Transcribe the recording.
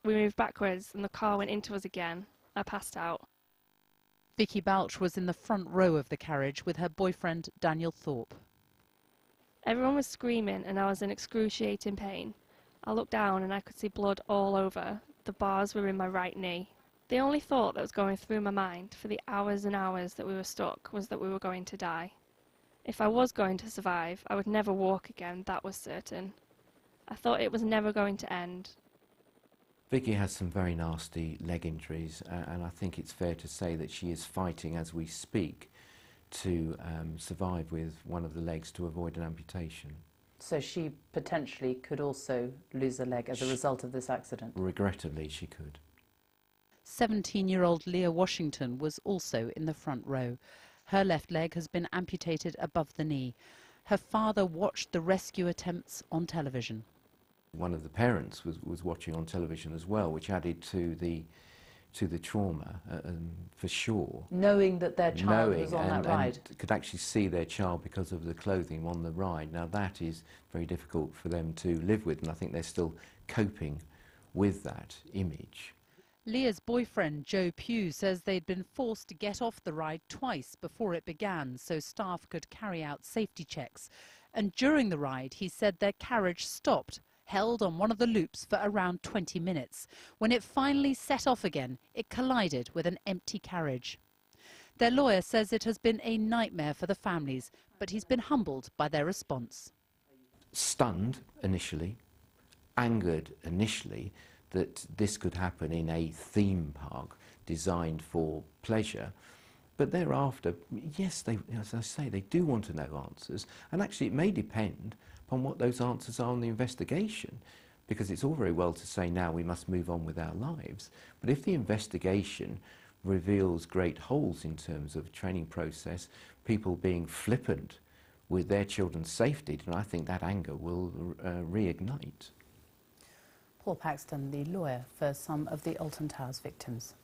We moved backwards and the car went into us again. I passed out. Vicky Balch was in the front row of the carriage with her boyfriend Daniel Thorpe. Everyone was screaming and I was in excruciating pain. I looked down and I could see blood all over. The bars were in my right knee. The only thought that was going through my mind for the hours and hours that we were stuck was that we were going to die. If I was going to survive, I would never walk again, that was certain. I thought it was never going to end. Vicky has some very nasty leg injuries, and I think it's fair to say that she is fighting as we speak to survive with one of the legs to avoid an amputation. So she potentially could also lose a leg as a result of this accident? Regrettably, she could. 17-year-old Leah Washington was also in the front row. Her left leg has been amputated above the knee. Her father watched the rescue attempts on television. One of the parents was watching on television as well, which added to the trauma, for sure. Knowing that their child was on that ride? And could actually see their child because of the clothing on the ride. Now that is very difficult for them to live with, and I think they're still coping with that image. Leah's boyfriend, Joe Pugh, says they'd been forced to get off the ride twice before it began so staff could carry out safety checks. And during the ride, he said their carriage stopped, held on one of the loops for around 20 minutes. When it finally set off again, it collided with an empty carriage. Their lawyer says it has been a nightmare for the families, but he's been humbled by their response. Stunned initially, angered initially, that this could happen in a theme park designed for pleasure. But thereafter, yes, as I say, they do want to know answers. And actually, it may depend upon what those answers are on the investigation. Because it's all very well to say now we must move on with our lives. But if the investigation reveals great holes in terms of training process, people being flippant with their children's safety, then I think that anger will reignite. Paul Paxton, the lawyer for some of the Alton Towers victims.